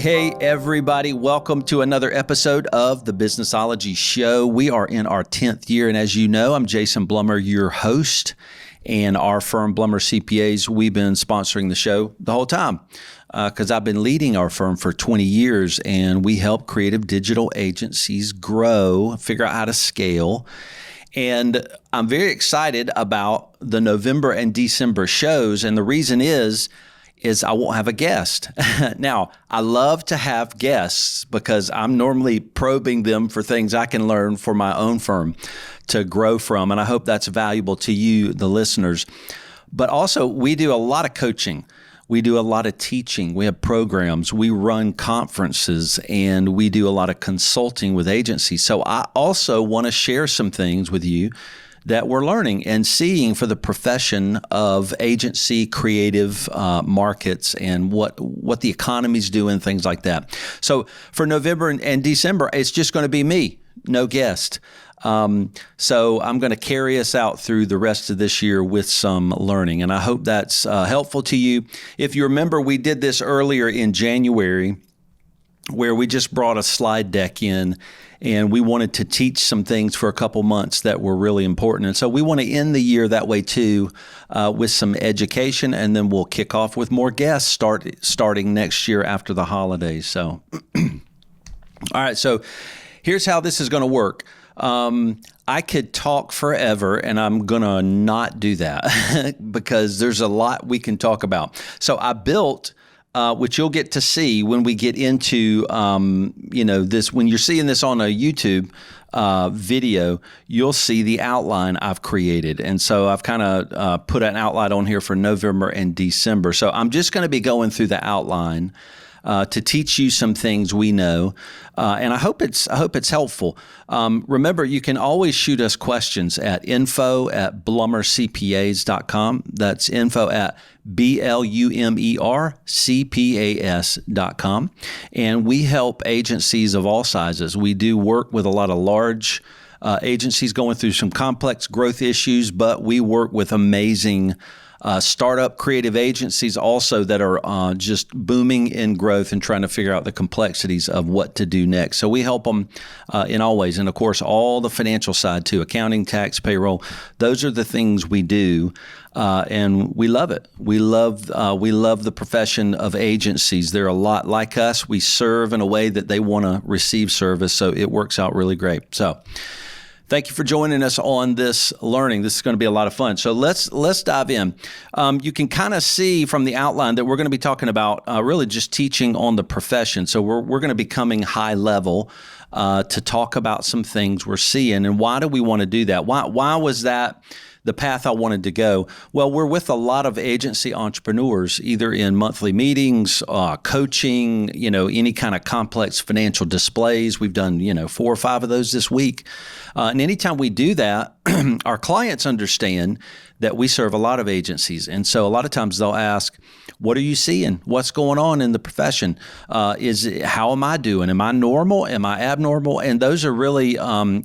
Hey, everybody. Welcome to another episode of the Businessology Show. We are in our 10th year, and as you know, I'm Jason Blumer, your host, and our firm, Blumer CPAs, we've been sponsoring the show the whole time because I've been leading our firm for 20 years, and we help creative digital agencies grow, figure out how to scale. And I'm very excited about the November and December shows, and the reason is I won't have a guest. Now, I love to have guests because I'm normally probing them for things I can learn for my own firm to grow from, and I hope that's valuable to you, the listeners. But also, we do a lot of coaching. We do a lot of teaching. We have programs. We run conferences, and we do a lot of consulting with agencies. So I also want to share some things with you that we're learning and seeing for the profession of agency creative markets and what the economy's doing, things like that. So for November and December, it's just going to be me, no guest. So I'm going to carry us out through the rest of this year with some learning, and I hope that's helpful to you. If you remember, we did this earlier in January where we just brought a slide deck in, and we wanted to teach some things for a couple months that were really important. And so we want to end the year that way too, with some education, and then we'll kick off with more guests starting next year after the holidays. So, all right, so here's how this is going to work. I could talk forever, and I'm going to not do that because there's a lot we can talk about. So I built which you'll get to see when we get into, this. When you're seeing this on a YouTube video, you'll see the outline I've created. And so I've kind of put an outline on here for November and December. So I'm just going to be going through the outline to teach you some things we know, and I hope it's helpful. Remember, you can always shoot us questions at info@blumercpas.com. That's info@BLUMERCPAS.com. And we help agencies of all sizes. We do work with a lot of large agencies going through some complex growth issues, but we work with amazing startup creative agencies also that are just booming in growth and trying to figure out the complexities of what to do next. So we help them in all ways. And of course, all the financial side too, accounting, tax, payroll, those are the things we do. And we love it. We love the profession of agencies. They're a lot like us. We serve in a way that they want to receive service. So it works out really great. So thank you for joining us on this learning. This is going to be a lot of fun. So let's dive in. You can kind of see from the outline that we're going to be talking about really just teaching on the profession. So we're going to be coming high level to talk about some things we're seeing. And why do we want to do that? Why was that the path I wanted to go? Well, we're with a lot of agency entrepreneurs, either in monthly meetings, coaching, any kind of complex financial displays. We've done, 4 or 5 of those this week. And anytime we do that, our clients understand that we serve a lot of agencies. And so a lot of times they'll ask, what are you seeing? What's going on in the profession? How am I doing? Am I normal? Am I abnormal? And those are really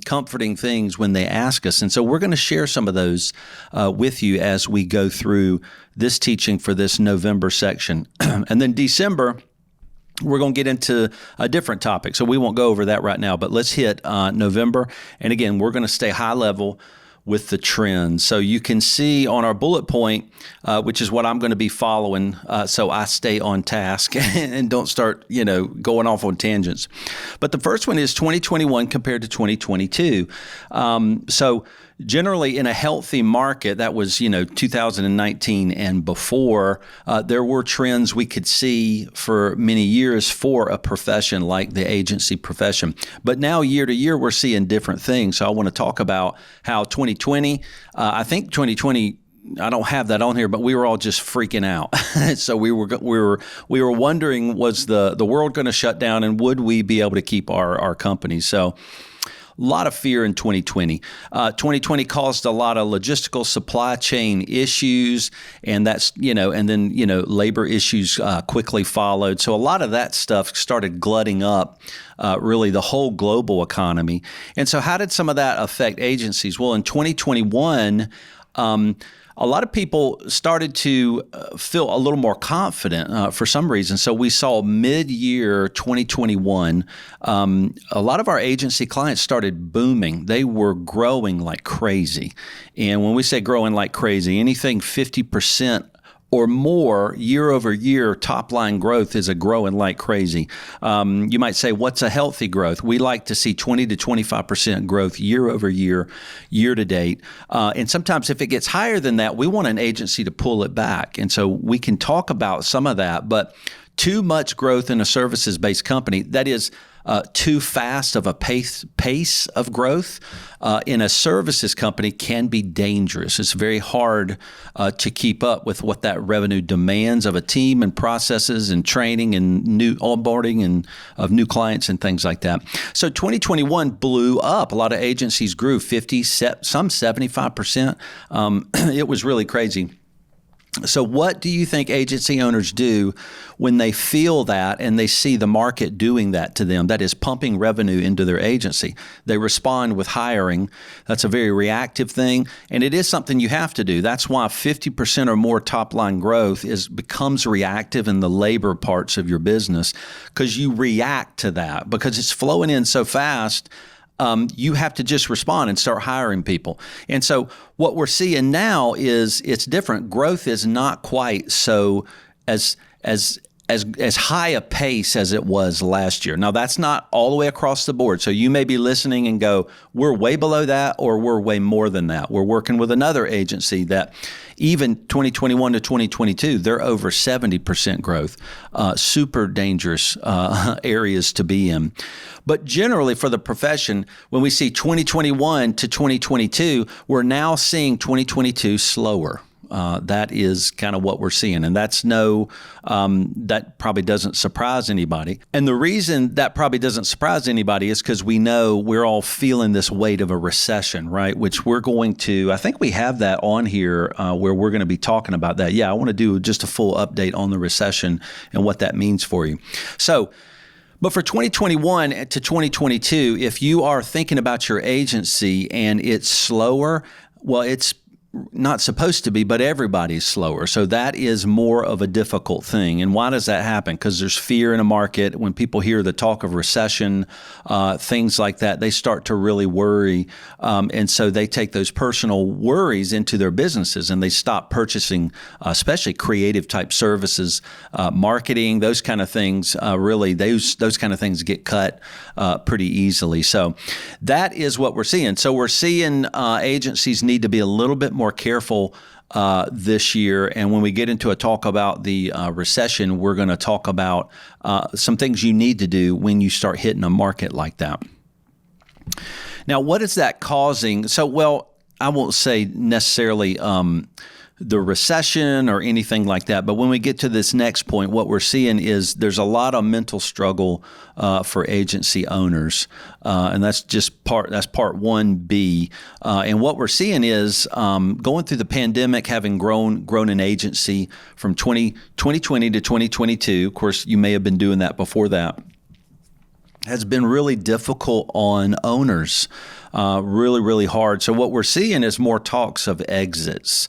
comforting things when they ask us. And so we're going to share some of those with you as we go through this teaching for this November section. And then December, we're going to get into a different topic. So we won't go over that right now, but let's hit November. And again, we're going to stay high level with the trends. So you can see on our bullet point, which is what I'm going to be following, so I stay on task and don't start, going off on tangents. But the first one is 2021 compared to 2022. So generally in a healthy market, that was, 2019 and before, there were trends we could see for many years for a profession like the agency profession. But now year to year, we're seeing different things. So I want to talk about how 2020, I think 2020, I don't have that on here, but we were all just freaking out. So we were wondering, was the world going to shut down, and would we be able to keep our company? So a lot of fear in 2020. 2020 caused a lot of logistical supply chain issues, and that's, and then, labor issues quickly followed. So a lot of that stuff started glutting up really the whole global economy. And so how did some of that affect agencies? Well, in 2021, a lot of people started to feel a little more confident for some reason. So we saw mid-year 2021, a lot of our agency clients started booming. They were growing like crazy. And when we say growing like crazy, anything 50% or more year over year top line growth is a growing like crazy. You might say, what's a healthy growth? We like to see 20 to 25% growth year over year, year to date. And sometimes if it gets higher than that, we want an agency to pull it back. And so we can talk about some of that, but too much growth in a services-based company, that is too fast of a pace of growth in a services company can be dangerous. It's very hard to keep up with what that revenue demands of a team and processes and training and new onboarding and of new clients and things like that. So 2021 blew up. A lot of agencies grew 50, some 75%. It was really crazy. So what do you think agency owners do when they feel that and they see the market doing that to them? That is pumping revenue into their agency. They respond with hiring. That's a very reactive thing, and it is something you have to do. That's why 50% or more top line growth becomes reactive in the labor parts of your business, because you react to that because it's flowing in so fast. You have to just respond and start hiring people. And so what we're seeing now is it's different. Growth is not quite so as high a pace as it was last year. Now, that's not all the way across the board. So you may be listening and go, we're way below that, or we're way more than that. We're working with another agency that even 2021 to 2022, they're over 70% growth. Super dangerous areas to be in. But generally for the profession, when we see 2021 to 2022, we're now seeing 2022 slower. That is kind of what we're seeing. And that probably doesn't surprise anybody. And the reason that probably doesn't surprise anybody is because we know we're all feeling this weight of a recession, right? Which we're going to, I think we have that on here where we're going to be talking about that. Yeah, I want to do just a full update on the recession and what that means for you. But for 2021 to 2022, if you are thinking about your agency and it's slower, well, it's not supposed to be, but everybody's slower. So that is more of a difficult thing. And why does that happen? Because there's fear in the market. When people hear the talk of recession, things like that, they start to really worry. And so they take those personal worries into their businesses and they stop purchasing, especially creative type services, marketing, those kind of things. Really, those kind of things get cut pretty easily. So that is what we're seeing. So we're seeing agencies need to be a little bit more careful this year. And when we get into a talk about the recession, we're going to talk about some things you need to do when you start hitting a market like that. Now, what is that causing? So, well, I won't say necessarily the recession or anything like that. But when we get to this next point, what we're seeing is there's a lot of mental struggle for agency owners. And that's part 1B. And what we're seeing is going through the pandemic, having grown an agency from 2020 to 2022. Of course, you may have been doing that before that. Has been really difficult on owners, really, really hard. So what we're seeing is more talks of exits.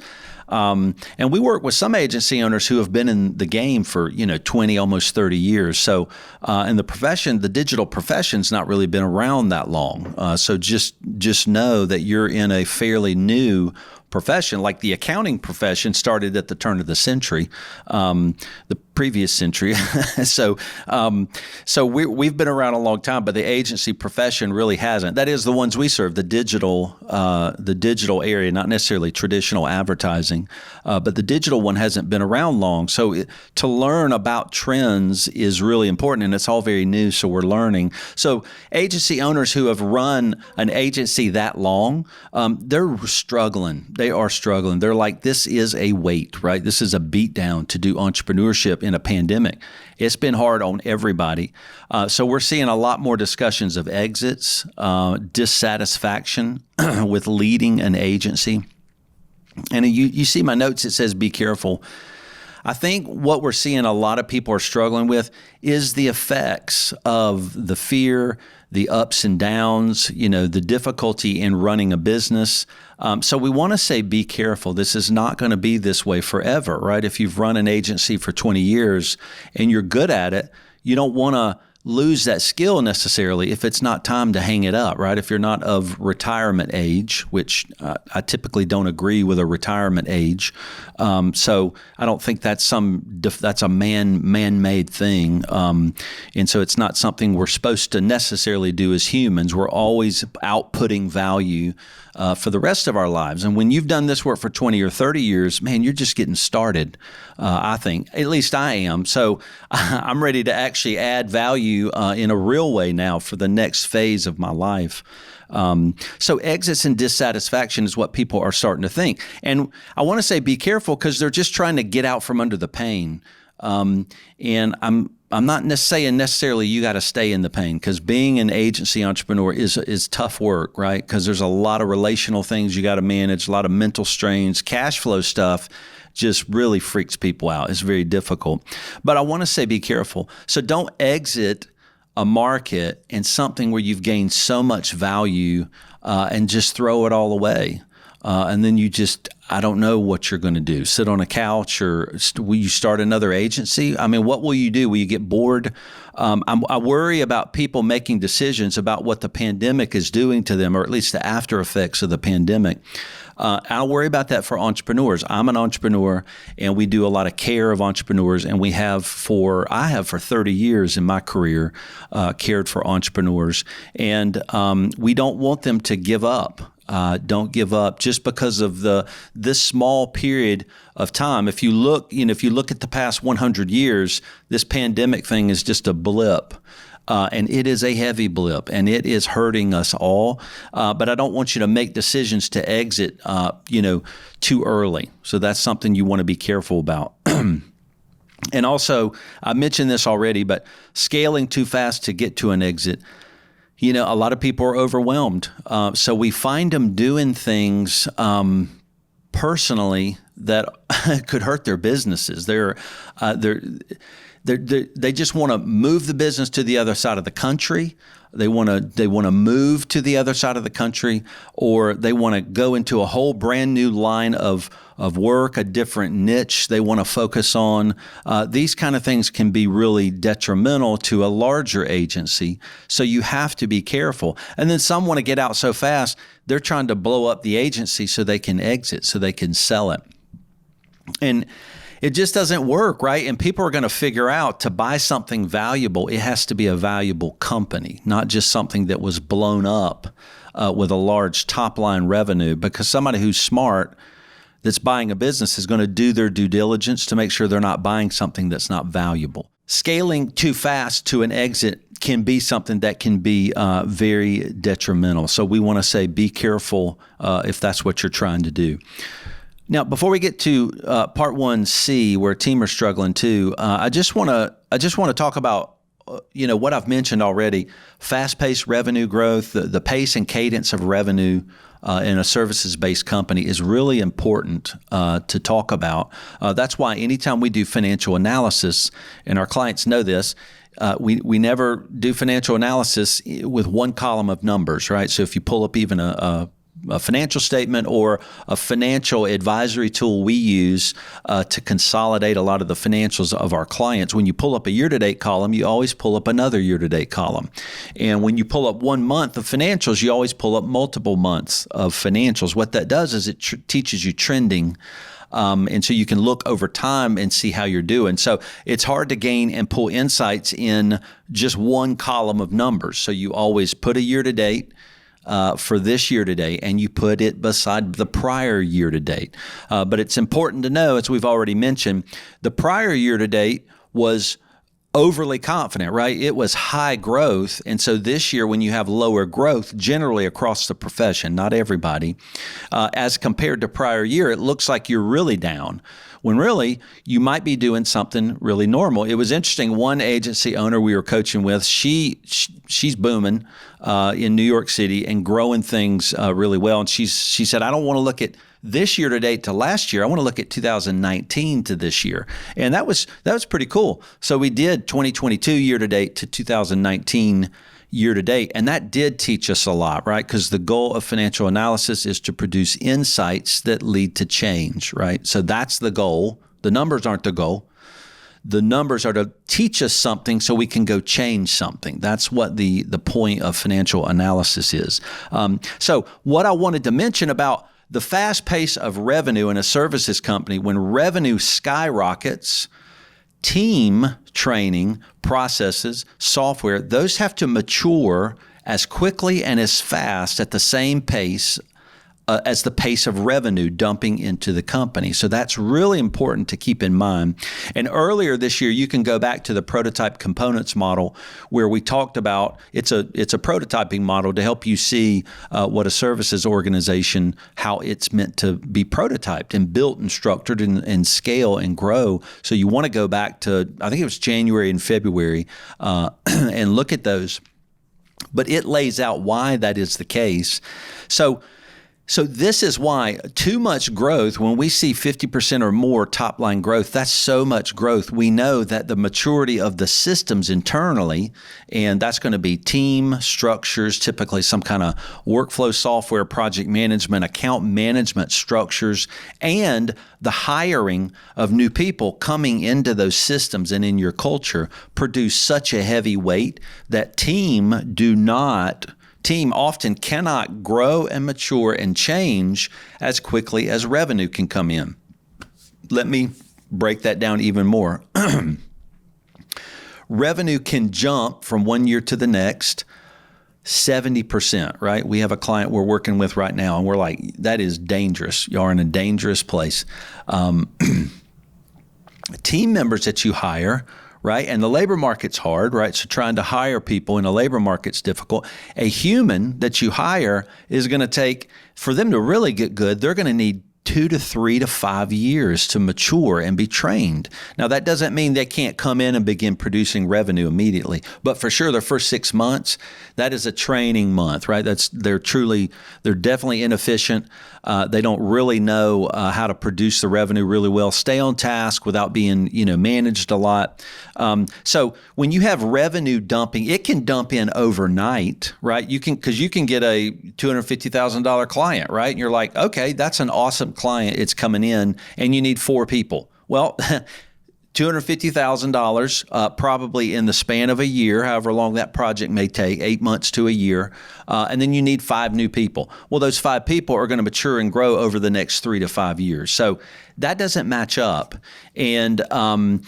And we work with some agency owners who have been in the game for, 20, almost 30 years. So in the profession, the digital profession's not really been around that long. So just know that you're in a fairly new profession. Like the accounting profession started at the turn of the century, the previous century. So we've been around a long time, but the agency profession really hasn't. That is the ones we serve, the digital area, not necessarily traditional advertising, but the digital one hasn't been around long. So to learn about trends is really important, and it's all very new. So we're learning. So agency owners who have run an agency that long, they're struggling. They are struggling. They're like, this is a weight, right? This is a beat down to do entrepreneurship in a pandemic. It's been hard on everybody. So we're seeing a lot more discussions of exits, dissatisfaction with leading an agency. And you see my notes, it says, be careful. I think what we're seeing a lot of people are struggling with is the effects of the fear, the ups and downs, the difficulty in running a business. So we want to say, be careful. This is not going to be this way forever, right? If you've run an agency for 20 years and you're good at it, you don't want to lose that skill necessarily if it's not time to hang it up, right? If you're not of retirement age, which I typically don't agree with a retirement age. So I don't think that's a man-made thing. And so it's not something we're supposed to necessarily do as humans. We're always outputting value for the rest of our lives. And when you've done this work for 20 or 30 years, man, you're just getting started, I think. At least I am. So I'm ready to actually add value in a real way now for the next phase of my life. So exits and dissatisfaction is what people are starting to think. And I want to say be careful because they're just trying to get out from under the pain. And I'm not saying necessarily you got to stay in the pain, because being an agency entrepreneur is tough work, right? Because there's a lot of relational things you got to manage, a lot of mental strains, cash flow stuff just really freaks people out. It's very difficult. But I want to say be careful. So don't exit a market and something where you've gained so much value and just throw it all away. And then I don't know what you're going to do. Sit on a couch, or will you start another agency? I mean, what will you do? Will you get bored? I worry about people making decisions about what the pandemic is doing to them, or at least the after effects of the pandemic. I worry about that for entrepreneurs. I'm an entrepreneur, and we do a lot of care of entrepreneurs, and I have for 30 years in my career cared for entrepreneurs, and we don't want them to give up. Don't give up just because of this small period of time. If you look at the past 100 years, this pandemic thing is just a blip. And it is a heavy blip, and it is hurting us all. But I don't want you to make decisions to exit, too early. So that's something you want to be careful about. And also, I mentioned this already, but scaling too fast to get to an exit. A lot of people are overwhelmed. So we find them doing things personally that could hurt their businesses. They just want to move the business to the other side of the country. They want to move to the other side of the country, or they want to go into a whole brand new line of work, a different niche they want to focus on. These kind of things can be really detrimental to a larger agency. So you have to be careful. And then some want to get out so fast, they're trying to blow up the agency so they can exit, so they can sell it. And it just doesn't work, right? And people are going to figure out, to buy something valuable, it has to be a valuable company, not just something that was blown up with a large top-line revenue. Because somebody who's smart that's buying a business is going to do their due diligence to make sure they're not buying something that's not valuable. Scaling too fast to an exit can be something that can be very detrimental. So we want to say be careful if that's what you're trying to do. Now, before we get to part 1C, where team are struggling too, I just want to talk about what I've mentioned already: fast-paced revenue growth. The pace and cadence of revenue in a services-based company is really important to talk about. That's why anytime we do financial analysis, and our clients know this, we never do financial analysis with one column of numbers, right? So if you pull up even a financial statement or a financial advisory tool we use to consolidate a lot of the financials of our clients, when you pull up a year-to-date column, you always pull up another year-to-date column. And when you pull up 1 month of financials, you always pull up multiple months of financials. What that does is it teaches you trending. And so you can look over time and see how you're doing. So it's hard to gain and pull insights in just one column of numbers. So you always put a year-to-date for this year to date, and you put it beside the prior year to date. But it's important to know, as we've already mentioned, the prior year to date was overly confident, right? It was high growth. And so this year, when you have lower growth, generally across the profession, not everybody, as compared to prior year, it looks like you're really down, when really you might be doing something really normal. It was interesting. One agency owner we were coaching with, she's booming in New York City and growing things really well. And she said, I don't want to look at this year to date to last year. I want to look at 2019 to this year. And that was pretty cool. So we did 2022 year to date to 2019 year to date. And that did teach us a lot, right? Because the goal of financial analysis is to produce insights that lead to change, right? So that's the goal. The numbers aren't the goal. The numbers are to teach us something so we can go change something. That's what the point of financial analysis is. So what I wanted to mention about the fast pace of revenue in a services company, when revenue skyrockets, team training, processes, software, those have to mature as quickly and as fast at the same pace as the pace of revenue dumping into the company. So that's really important to keep in mind. And earlier this year, you can go back to the prototype components model where we talked about it's a prototyping model to help you see what a services organization, how it's meant to be prototyped and built and structured and scale and grow. So you want to go back to, I think it was January and February, and look at those. But it lays out why that is the case. So this is why too much growth, when we see 50% or more top line growth, that's so much growth. We know that the maturity of the systems internally, and that's going to be team structures, typically some kind of workflow software, project management, account management structures, and the hiring of new people coming into those systems and in your culture produce such a heavy weight that team often cannot grow and mature and change as quickly as revenue can come in. Let me break that down even more. Revenue can jump from one year to the next 70%, right? We have a client we're working with right now, and we're like, that is dangerous. You are in a dangerous place. Team members that you hire, right? And the labor market's hard, right? So trying to hire people in a labor market's difficult. A human that you hire is going to take, for them to really get good, they're going to need 2 to 3 to 5 years to mature and be trained. Now, that doesn't mean they can't come in and begin producing revenue immediately, but for sure, their first 6 months, that is a training month, right? They're definitely inefficient. They don't really know how to produce the revenue really well, stay on task without being, managed a lot. So when you have revenue dumping, it can dump in overnight, right? Because you can get a $250,000 client, right? And you're like, okay, that's an awesome client. It's coming in and you need 4 people. Well, $250,000 probably in the span of a year, however long that project may take, 8 months to a year. And then you need 5 new people. Well, those 5 people are going to mature and grow over the next 3 to 5 years. So that doesn't match up. And I'm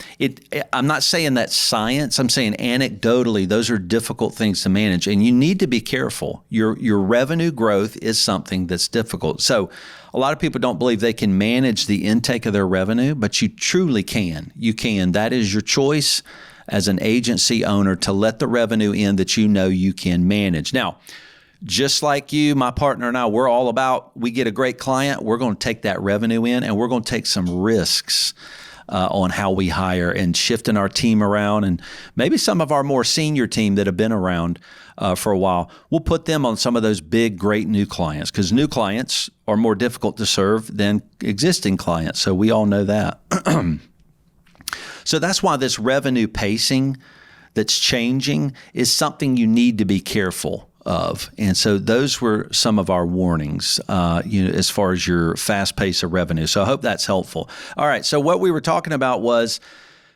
not saying that's science. I'm saying anecdotally, those are difficult things to manage. And you need to be careful. Your revenue growth is something that's difficult. So a lot of people don't believe they can manage the intake of their revenue, but you truly can. You can. That is your choice as an agency owner to let the revenue in that you know you can manage. Now, just like you, my partner and I, we're all about, we get a great client, we're going to take that revenue in and we're going to take some risks on how we hire and shifting our team around. And maybe some of our more senior team that have been around for a while, we'll put them on some of those big, great new clients, because new clients are more difficult to serve than existing clients. So we all know that. So that's why this revenue pacing that's changing is something you need to be careful of. And so those were some of our warnings, as far as your fast pace of revenue. So I hope that's helpful. All right. So what we were talking about was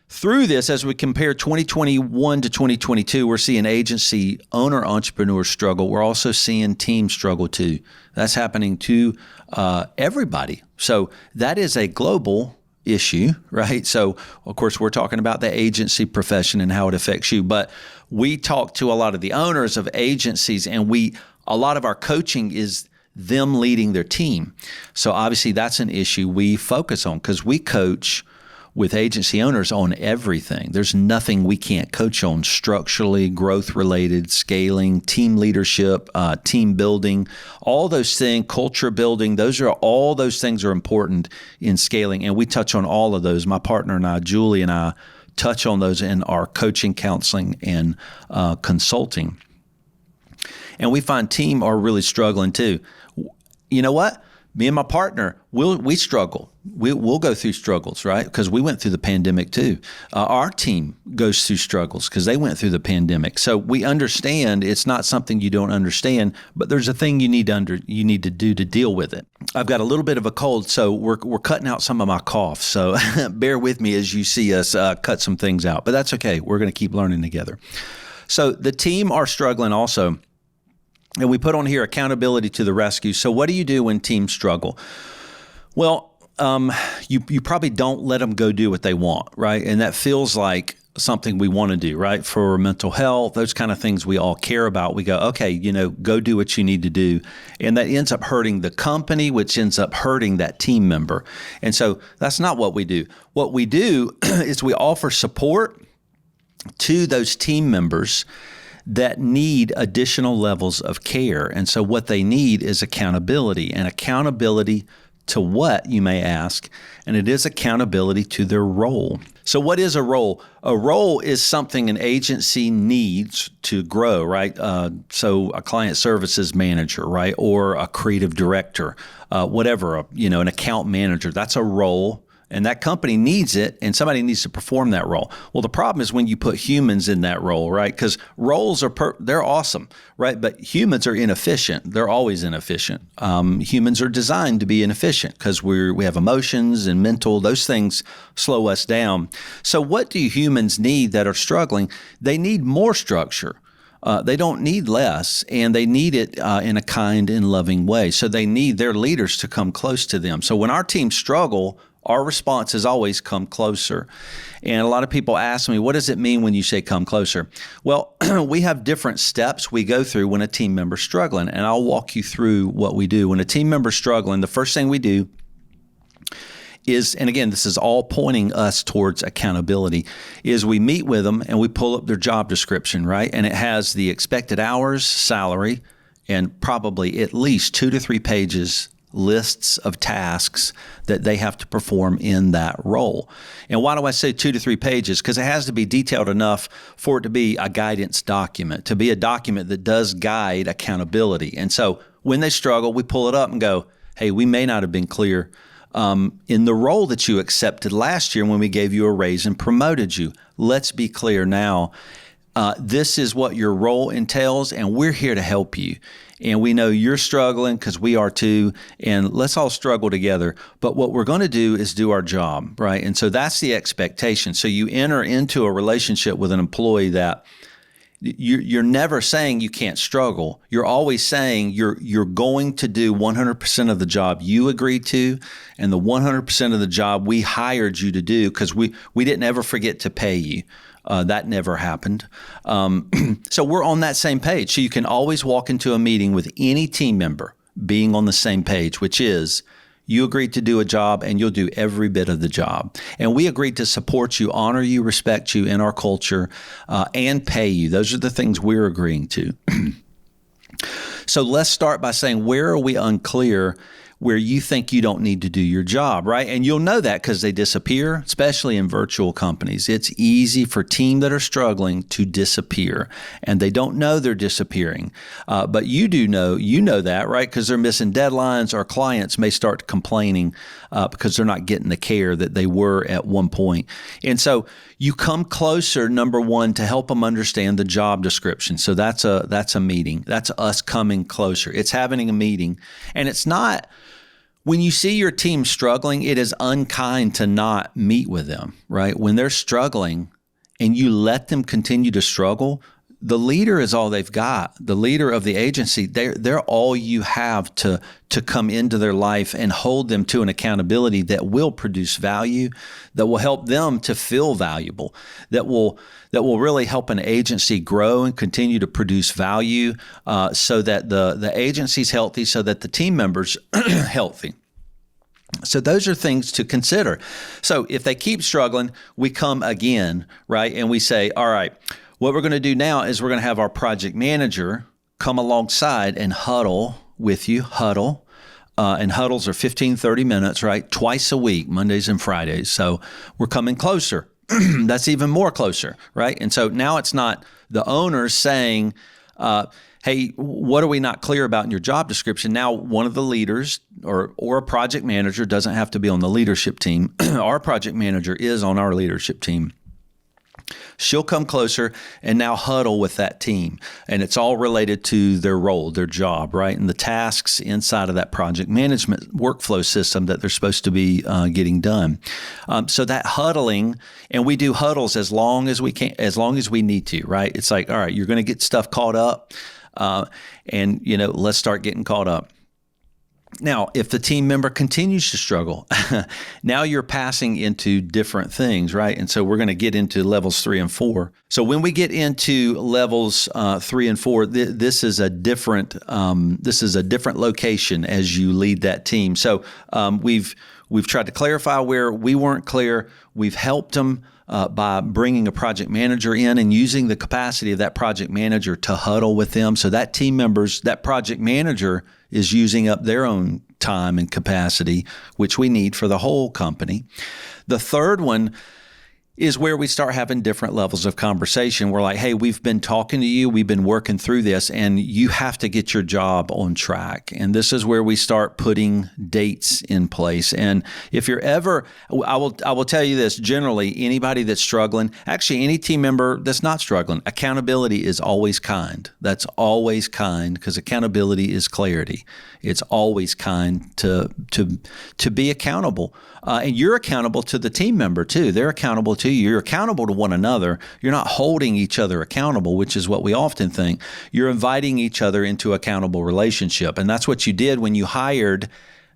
through this, as we compare 2021 to 2022, we're seeing agency owner entrepreneurs struggle. We're also seeing teams struggle too. That's happening to everybody. So that is a global issue, right? So, of course, we're talking about the agency profession and how it affects you, but we talk to a lot of the owners of agencies, and a lot of our coaching is them leading their team. So obviously that's an issue we focus on because we coach with agency owners on everything. There's nothing we can't coach on structurally, growth-related, scaling, team leadership, team building, all those things, culture building. All those things are important in scaling, and we touch on all of those. My partner and I, Julie and I, touch on those in our coaching, counseling, and consulting. And we find team are really struggling too. You know what? Me and my partner, we struggle. We'll go through struggles, right? Because we went through the pandemic too. Our team goes through struggles because they went through the pandemic. So we understand it's not something you don't understand, but there's a thing you need to do to deal with it. I've got a little bit of a cold, so we're cutting out some of my cough. So bear with me as you see us cut some things out, but that's okay. We're going to keep learning together. So the team are struggling also. And we put on here accountability to the rescue. So what do you do when teams struggle? Well, you probably don't let them go do what they want, right? And that feels like something we want to do, right? For mental health, those kind of things we all care about. We go, okay, go do what you need to do. And that ends up hurting the company, which ends up hurting that team member. And so that's not what we do. What we do is we offer support to those team members that need additional levels of care. And so what they need is accountability. And accountability to what, you may ask? And it is accountability to their role. So what is a role? A role is something an agency needs to grow, right? So a client services manager, right? Or a creative director, whatever, an account manager. That's a role. And that company needs it, and somebody needs to perform that role. Well, the problem is when you put humans in that role, right? Because roles they're awesome, right? But humans are inefficient. They're always inefficient. Humans are designed to be inefficient because we have emotions and mental. Those things slow us down. So what do humans need that are struggling? They need more structure. They don't need less, and they need it in a kind and loving way. So they need their leaders to come close to them. So when our teams struggle, our response is always come closer. And a lot of people ask me, what does it mean when you say come closer? Well, we have different steps we go through when a team member's struggling, and I'll walk you through what we do. When a team member's struggling, the first thing we do is, and again, this is all pointing us towards accountability, is we meet with them and we pull up their job description, right? And it has the expected hours, salary, and probably at least 2 to 3 pages lists of tasks that they have to perform in that role. And why do I say 2 to 3 pages? Because it has to be detailed enough for it to be a guidance document, to be a document that does guide accountability. And so when they struggle, we pull it up and go, hey, we may not have been clear in the role that you accepted last year when we gave you a raise and promoted you. Let's be clear now. This is what your role entails, and we're here to help you. And we know you're struggling because we are too, and let's all struggle together. But what we're going to do is do our job, right? And so that's the expectation. So you enter into a relationship with an employee that you're never saying you can't struggle. You're always saying you're going to do 100% of the job you agreed to, and the 100% of the job we hired you to do, because we didn't ever forget to pay you. That never happened. So we're on that same page. So you can always walk into a meeting with any team member being on the same page, which is you agreed to do a job and you'll do every bit of the job. And we agreed to support you, honor you, respect you in our culture, and pay you. Those are the things we're agreeing to. So let's start by saying, where are we unclear where you think you don't need to do your job, right? And you'll know that because they disappear, especially in virtual companies. It's easy for teams that are struggling to disappear, and they don't know they're disappearing. But you know that, right? Because they're missing deadlines, or clients may start complaining because they're not getting the care that they were at one point. And so you come closer, number one, to help them understand the job description. So that's a meeting. That's us coming closer. It's having a meeting. And it's not, when you see your team struggling, it is unkind to not meet with them, right? When they're struggling and you let them continue to struggle, the leader is all they've got. The leader of the agency, they're all you have to come into their life and hold them to an accountability that will produce value, that will help them to feel valuable, that will really help an agency grow and continue to produce value, so that the agency's healthy, so that the team members healthy. So those are things to consider. So if they keep struggling, we come again, right? And we say, all right, what we're going to do now is we're going to have our project manager come alongside and huddle with you, and huddles are 15, 30 minutes, right? Twice a week, Mondays and Fridays. So we're coming closer. That's even more closer, right? And so now it's not the owner saying, hey, what are we not clear about in your job description? Now, one of the leaders or a project manager doesn't have to be on the leadership team. Our project manager is on our leadership team. She'll come closer and now huddle with that team. And it's all related to their role, their job, right? And the tasks inside of that project management workflow system that they're supposed to be getting done. So that huddling, and we do huddles as long as we can, as long as we need to, right? It's like, all right, you're going to get stuff caught up. And, let's start getting caught up. Now, if the team member continues to struggle, now you're passing into different things, right? And so we're going to get into levels 3 and 4. So when we get into levels 3 and 4, this is a different location as you lead that team. So we've tried to clarify where we weren't clear. We've helped them by bringing a project manager in and using the capacity of that project manager to huddle with them. So that that project manager is using up their own time and capacity, which we need for the whole company. The third one is where we start having different levels of conversation. We're like, hey, we've been talking to you, we've been working through this, and you have to get your job on track. And this is where we start putting dates in place. And if you're ever, I will tell you this, generally, anybody that's struggling, actually any team member that's not struggling, accountability is always kind. That's always kind, because accountability is clarity. It's always kind to be accountable. And you're accountable to the team member too. They're accountable to you. You're accountable to one another. You're not holding each other accountable, which is what we often think. You're inviting each other into accountable relationship. And that's what you did when you hired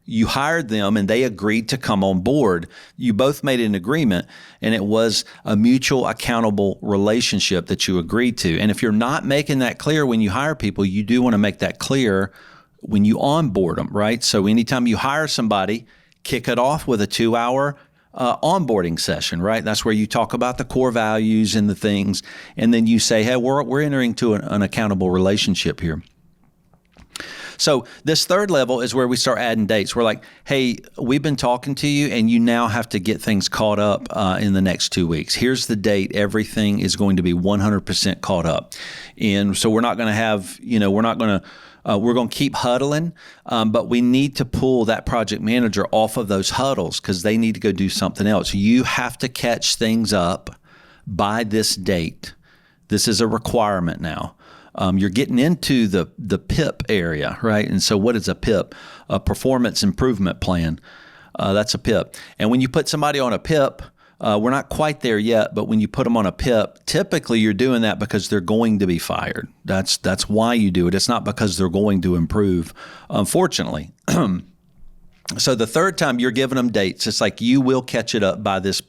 them and they agreed to come on board. You both made an agreement, and it was a mutual accountable relationship that you agreed to. And if you're not making that clear when you hire people, you do want to make that clear when you onboard them, right? So anytime you hire somebody, kick it off with a 2-hour onboarding session, right? That's where you talk about the core values and the things, and then you say, hey, we're entering to an accountable relationship here. So this third level is where we start adding dates. We're like, hey, we've been talking to you, and you now have to get things caught up in the next 2 weeks. Here's the date. Everything is going to be 100% caught up. And so we're not going to have, we're going to keep huddling, but we need to pull that project manager off of those huddles because they need to go do something else. You have to catch things up by this date. This is a requirement now. You're getting into the PIP area, right? And so what is a PIP? A performance improvement plan. That's a PIP. And when you put somebody on a PIP, we're not quite there yet, but when you put them on a PIP, typically you're doing that because they're going to be fired. That's why you do it. It's not because they're going to improve, unfortunately. So the third time you're giving them dates, it's like you will catch it up by this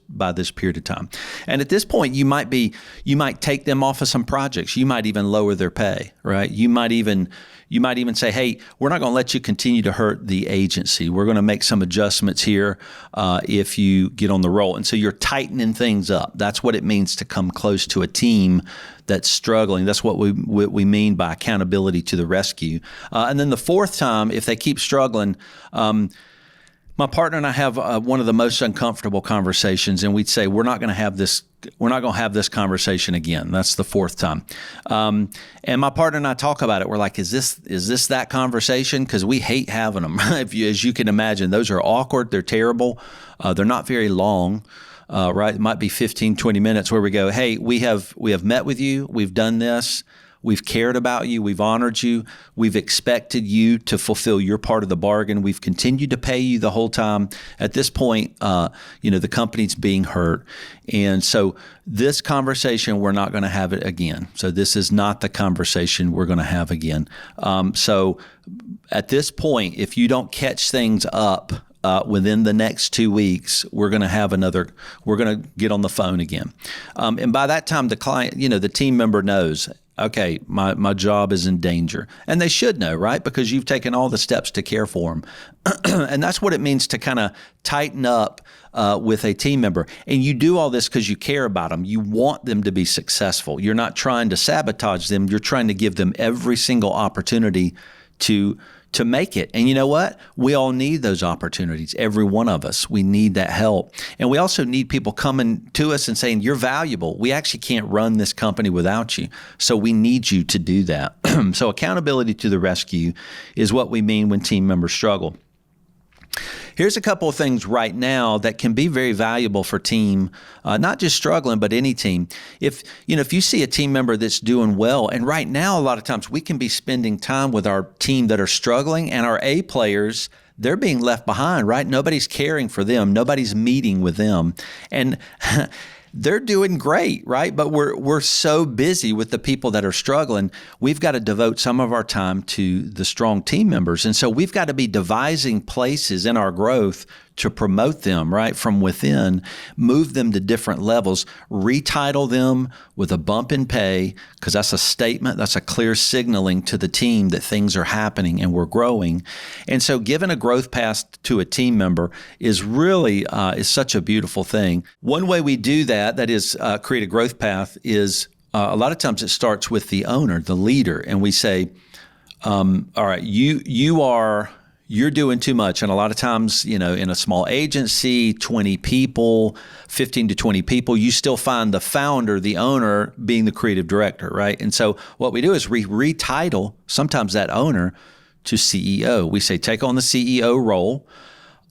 period of time. And at this point, you might take them off of some projects. You might even lower their pay, right? You might even say, hey, we're not going to let you continue to hurt the agency. We're going to make some adjustments here if you get on the roll. And so you're tightening things up. That's what it means to come close to a team that's struggling. That's what we mean by accountability to the rescue. And then the fourth time, if they keep struggling, my partner and I have one of the most uncomfortable conversations, and we'd say, we're not going to have this conversation again. That's the fourth time. And my partner and I talk about it. We're like, is this that conversation? Because we hate having them. As you can imagine, those are awkward. They're terrible. They're not very long. Right? It might be 15, 20 minutes where we go, hey, we have met with you. We've done this. We've cared about you. We've honored you. We've expected you to fulfill your part of the bargain. We've continued to pay you the whole time. At this point, the company's being hurt. And so this conversation, we're not going to have it again. So this is not the conversation we're going to have again. So at this point, if you don't catch things up within the next 2 weeks, we're going to get on the phone again. And by that time, the client, the team member knows, okay, my job is in danger. And they should know, right? Because you've taken all the steps to care for them. And that's what it means to kind of tighten up with a team member. And you do all this because you care about them. You want them to be successful. You're not trying to sabotage them. You're trying to give them every single opportunity to to make it. And you know what? We all need those opportunities. Every one of us, we need that help. And we also need people coming to us and saying, you're valuable. We actually can't run this company without you. So we need you to do that. So accountability to the rescue is what we mean when team members struggle. Here's a couple of things right now that can be very valuable for team, not just struggling, but any team. If you see a team member that's doing well, and right now, a lot of times we can be spending time with our team that are struggling, and our A players, they're being left behind, right? Nobody's caring for them. Nobody's meeting with them. And they're doing great, right? But we're so busy with the people that are struggling. We've got to devote some of our time to the strong team members. And so we've got to be devising places in our growth to promote them, right, from within, move them to different levels, retitle them with a bump in pay, because that's a statement, that's a clear signaling to the team that things are happening and we're growing. And so giving a growth path to a team member is really is such a beautiful thing. One way we do that is create a growth path, is a lot of times it starts with the owner, the leader, and we say, all right, you're doing too much. And a lot of times, in a small agency, 20 people, 15 to 20 people, you still find the founder, the owner, being the creative director, right? And so what we do is we retitle sometimes that owner to CEO. We say, take on the CEO role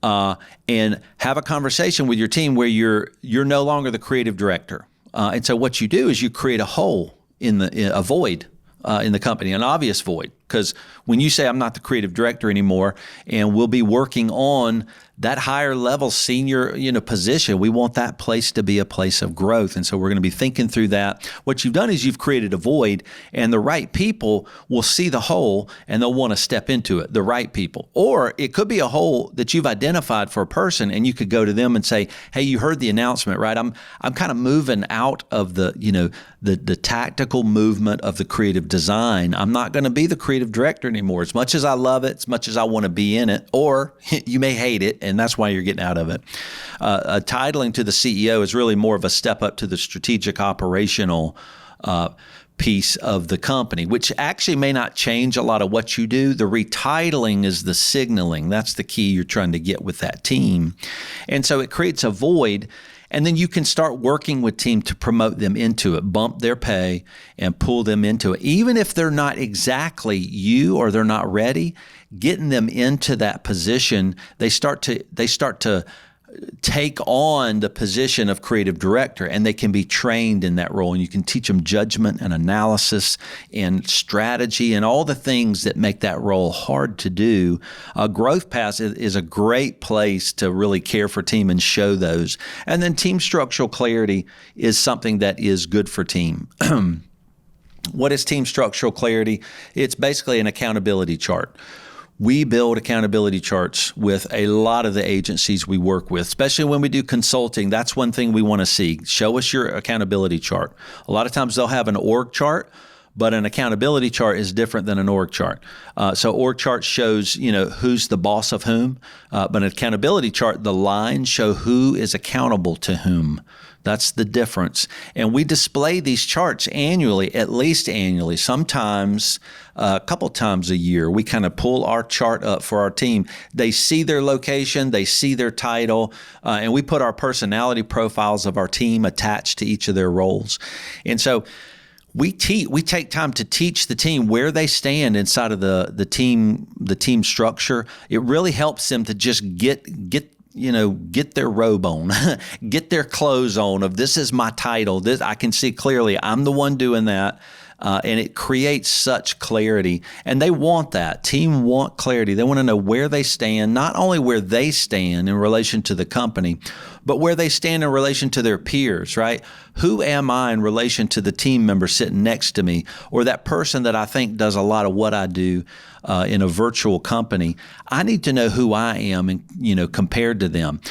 and have a conversation with your team where you're no longer the creative director. And so what you do is you create a hole a void in the company, an obvious void. Because when you say, I'm not the creative director anymore, and we'll be working on that higher level senior position, we want that place to be a place of growth. And so we're going to be thinking through that. What you've done is you've created a void, and the right people will see the hole and they'll want to step into it, the right people. Or it could be a hole that you've identified for a person, and you could go to them and say, hey, you heard the announcement, right? I'm kind of moving out of the tactical movement of the creative design. I'm not going to be the creative director anymore. As much as I love it, as much as I want to be in it, or you may hate it, and that's why you're getting out of it. Titling to the CEO is really more of a step up to the strategic operational piece of the company, which actually may not change a lot of what you do. The retitling is the signaling. That's the key you're trying to get with that team. And so it creates a void. And then you can start working with team to promote them into it, bump their pay and pull them into it. Even if they're not exactly you or they're not ready, getting them into that position, they start to take on the position of creative director, and they can be trained in that role. And you can teach them judgment and analysis and strategy and all the things that make that role hard to do. Growth Path is a great place to really care for team and show those. And then team structural clarity is something that is good for team. What is team structural clarity? It's basically an accountability chart. We build accountability charts with a lot of the agencies we work with, especially when we do consulting. That's one thing we want to see. Show us your accountability chart. A lot of times they'll have an org chart, but an accountability chart is different than an org chart. So org chart shows, who's the boss of whom, but an accountability chart, the lines show who is accountable to whom. That's the difference. And we display these charts annually, at least annually, sometimes a couple times a year. We kind of pull our chart up for our team. They see their location, they see their title, and we put our personality profiles of our team attached to each of their roles. And so we take time to teach the team where they stand inside of the team structure. It really helps them to just get their robe on, get their clothes on of this is my title. This I can see clearly. I'm the one doing that. And it creates such clarity. And they want that. Team want clarity. They want to know where they stand, not only where they stand in relation to the company, but where they stand in relation to their peers, right? Who am I in relation to the team member sitting next to me, or that person that I think does a lot of what I do in a virtual company? I need to know who I am and, compared to them.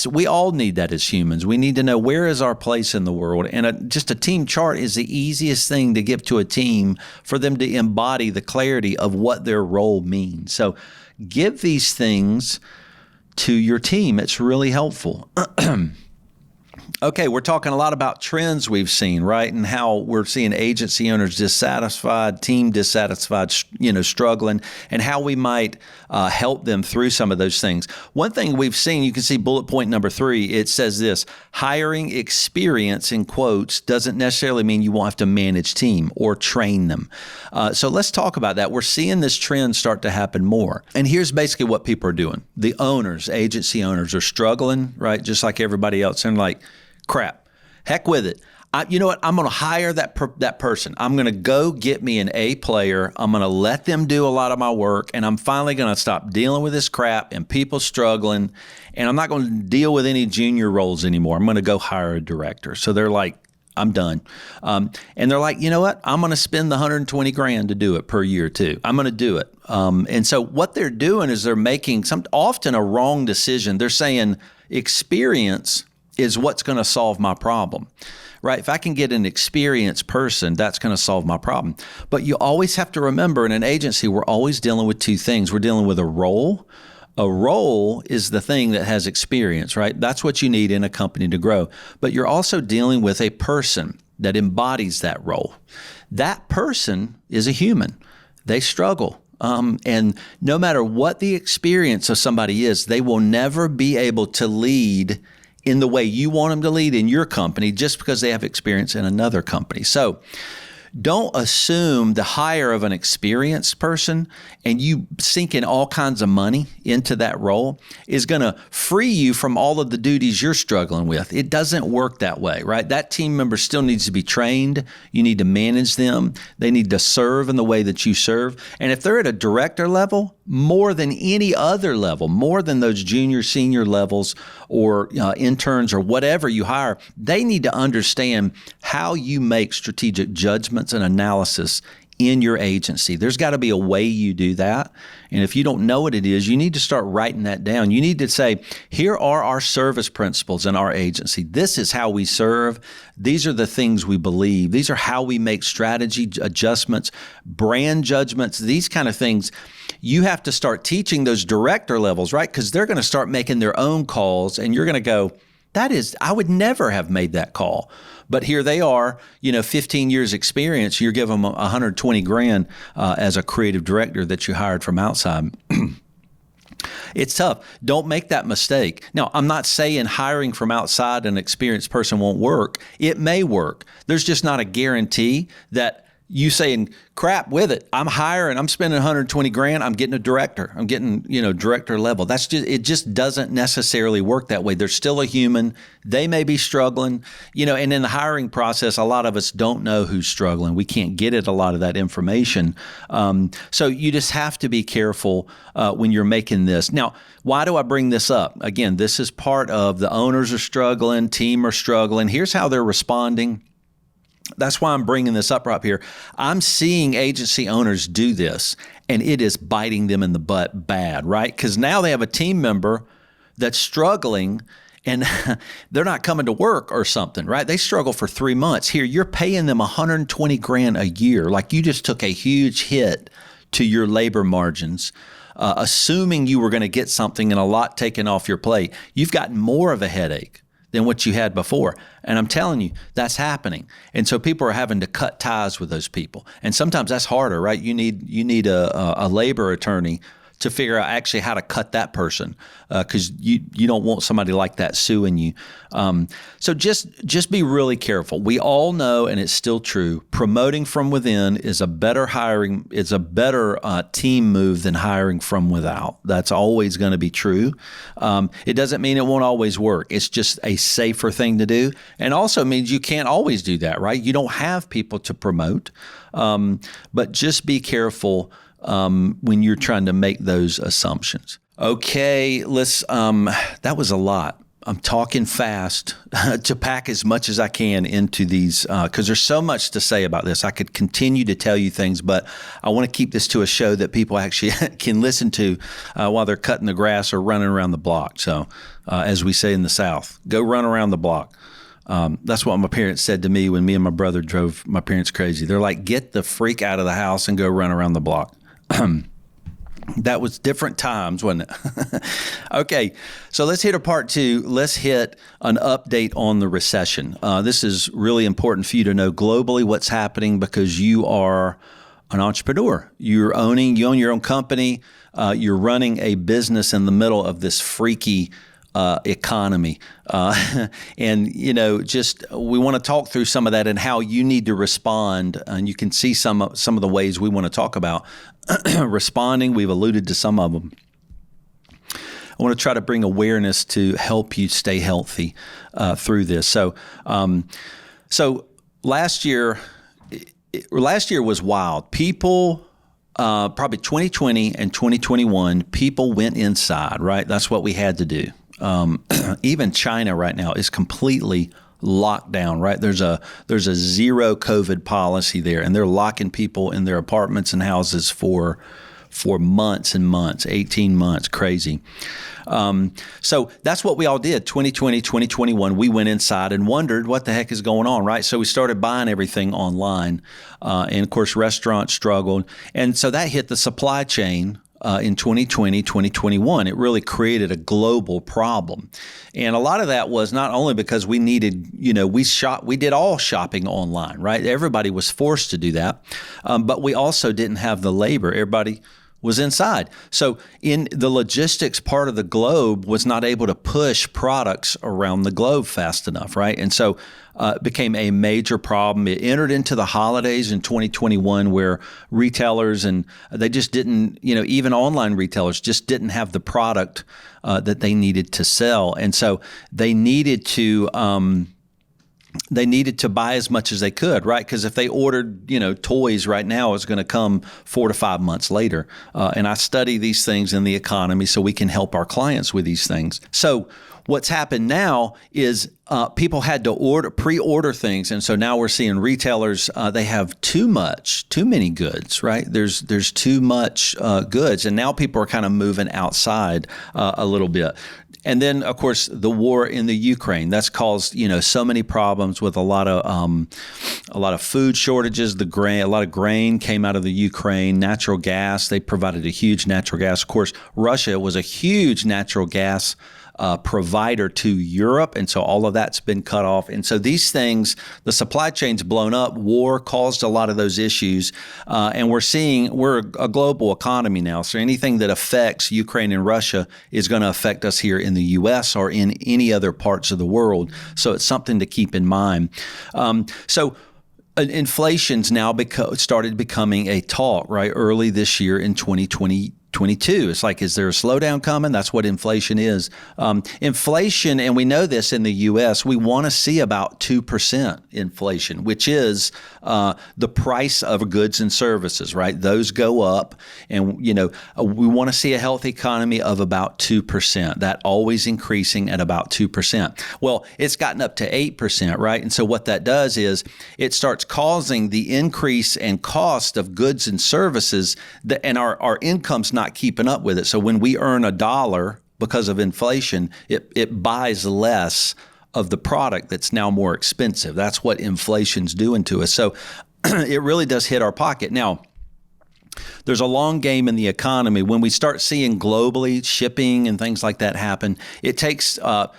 We all need that as humans. We need to know where is our place in the world. And just a team chart is the easiest thing to give to a team for them to embody the clarity of what their role means. So give these things to your team. It's really helpful. Okay, we're talking a lot about trends we've seen, right? And how we're seeing agency owners dissatisfied, team dissatisfied, struggling, and how we might help them through some of those things. One thing we've seen, you can see bullet point number 3, it says this: hiring experience, in quotes, doesn't necessarily mean you won't have to manage team or train them. So let's talk about that. We're seeing this trend start to happen more. And here's basically what people are doing. The owners, agency owners, are struggling, right? Just like everybody else. And like, crap, heck with it. You know what? I'm going to hire that person. I'm going to go get me an A player. I'm going to let them do a lot of my work, and I'm finally going to stop dealing with this crap and people struggling, and I'm not going to deal with any junior roles anymore. I'm going to go hire a director. So they're like, I'm done. And they're like, you know what? I'm going to spend the $120,000 to do it per year too. I'm going to do it. And so what they're doing is they're making often a wrong decision. They're saying experience is what's going to solve my problem, right? If I can get an experienced person, that's going to solve my problem. But you always have to remember, in an agency, we're always dealing with two things. We're dealing with a role. A role is the thing that has experience, right? That's what you need in a company to grow. But you're also dealing with a person that embodies that role. That person is a human. They struggle. And no matter what the experience of somebody is, they will never be able to lead in the way you want them to lead in your company just because they have experience in another company. So don't assume the hire of an experienced person and you sink in all kinds of money into that role is going to free you from all of the duties you're struggling with. It doesn't work that way, right? That team member still needs to be trained. You need to manage them. They need to serve in the way that you serve. And if they're at a director level, more than any other level, more than those junior, senior levels or interns or whatever you hire, they need to understand how you make strategic judgments and analysis in your agency. There's got to be a way you do that. And if you don't know what it is, you need to start writing that down. You need to say, here are our service principles in our agency. This is how we serve. These are the things we believe. These are how we make strategy adjustments, brand judgments, these kind of things. You have to start teaching those director levels, right? Because they're going to start making their own calls and you're going to go, I would never have made that call. But here they are, 15 years experience. You're giving them $120,000 as a creative director that you hired from outside. It's tough. Don't make that mistake. Now, I'm not saying hiring from outside an experienced person won't work. It may work. There's just not a guarantee that you saying, crap with it. I'm hiring, I'm spending $120,000. I'm getting a director. I'm getting, director level. It just doesn't necessarily work that way. They're still a human. They may be struggling, and in the hiring process, a lot of us don't know who's struggling. We can't get at a lot of that information. So you just have to be careful when you're making this. Now, why do I bring this up? Again, this is part of the owners are struggling, team are struggling. Here's how they're responding. That's why I'm bringing this up right here. I'm seeing agency owners do this, and it is biting them in the butt bad, right? Because now they have a team member that's struggling, and they're not coming to work or something, right? They struggle for 3 months. Here, you're paying them $120,000 a year. Like you just took a huge hit to your labor margins, assuming you were going to get something and a lot taken off your plate. You've gotten more of a headache than what you had before. And I'm telling you, that's happening. And so people are having to cut ties with those people. And sometimes that's harder, right? You need a labor attorney to figure out actually how to cut that person because you don't want somebody like that suing you. So just be really careful. We all know, and it's still true, promoting from within is a better team move than hiring from without. That's always going to be true. It doesn't mean it won't always work. It's just a safer thing to do, and also means you can't always do that, right? You don't have people to promote, but just be careful when you're trying to make those assumptions. Okay, that was a lot. I'm talking fast to pack as much as I can into these because there's so much to say about this. I could continue to tell you things, but I want to keep this to a show that people actually can listen to while they're cutting the grass or running around the block. So as we say in the South, go run around the block. That's what my parents said to me when me and my brother drove my parents crazy. They're like, get the freak out of the house and go run around the block. That was different times, wasn't it? Okay, so let's hit a part two. Let's hit an update on the recession. This is really important for you to know globally what's happening because you are an entrepreneur. You own your own company. You're running a business in the middle of this freaky economy. And, we want to talk through some of that and how you need to respond. And you can see some of the ways we want to talk about responding. We've alluded to some of them. I want to try to bring awareness to help you stay healthy through this. So last year was wild. People, probably 2020 and 2021, people went inside, right? That's what we had to do. Even China right now is completely locked down, right? There's a zero COVID policy there, and they're locking people in their apartments and houses for months and months, 18 months, crazy. So that's what we all did. 2020, 2021, we went inside and wondered what the heck is going on, right? So we started buying everything online. And of course, restaurants struggled. And so that hit the supply chain in 2020, 2021. It really created a global problem. And a lot of that was not only because we needed, we did all shopping online, right? Everybody was forced to do that. But we also didn't have the labor. Everybody was inside. So in the logistics part of the globe was not able to push products around the globe fast enough, right? And so it became a major problem. It entered into the holidays in 2021 where retailers and they just didn't, even online retailers just didn't have the product that they needed to sell. And so they needed to buy as much as they could, right? Because if they ordered, toys right now, it's going to come 4 to 5 months later. And I study these things in the economy so we can help our clients with these things. So what's happened now is people had to pre-order things. And so now we're seeing retailers, they have too many goods, right? There's too much goods. And now people are kind of moving outside a little bit. And then, of course, the war in the Ukraine, that's caused, so many problems with a lot of food shortages. A lot of grain came out of the Ukraine. Natural gas, they provided a huge natural gas. Of course, Russia was a huge natural gas provider to Europe. And so all of that's been cut off. And so these things, the supply chain's blown up. War caused a lot of those issues. And we're a global economy now. So anything that affects Ukraine and Russia is going to affect us here in the U.S. or in any other parts of the world. So it's something to keep in mind. Inflation's now started becoming a talk, right? Early this year in 2022. It's like, is there a slowdown coming? That's what inflation is. Inflation, and we know this in the U.S., we want to see about 2% inflation, which is the price of goods and services, right? Those go up. And, we want to see a healthy economy of about 2%, that always increasing at about 2%. Well, it's gotten up to 8%, right? And so what that does is it starts causing the increase and cost of goods and services, and our income's not keeping up with it. So when we earn $1 because of inflation, it buys less of the product that's now more expensive. That's what inflation's doing to us. So it really does hit our pocket. Now, there's a long game in the economy. When we start seeing globally shipping and things like that happen, it takes a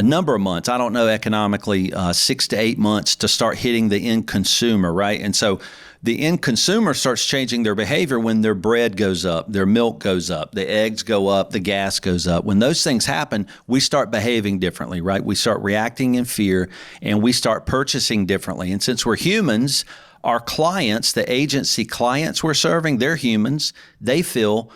number of months, I don't know economically, 6 to 8 months to start hitting the end consumer, right? And so the end consumer starts changing their behavior when their bread goes up, their milk goes up, the eggs go up, the gas goes up. When those things happen, we start behaving differently, right? We start reacting in fear and we start purchasing differently. And since we're humans, our clients, the agency clients we're serving, they're humans. They feel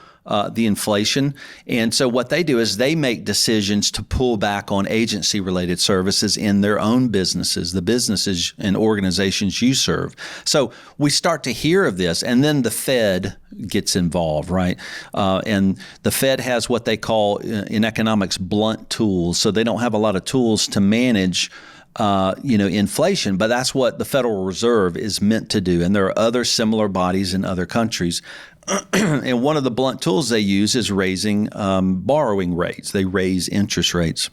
the inflation. And so what they do is they make decisions to pull back on agency-related services in their own businesses, the businesses and organizations you serve. So we start to hear of this, and then the Fed gets involved, right? And the Fed has what they call in economics blunt tools. So they don't have a lot of tools to manage inflation, but that's what the Federal Reserve is meant to do. And there are other similar bodies in other countries. And one of the blunt tools they use is raising borrowing rates. They raise interest rates.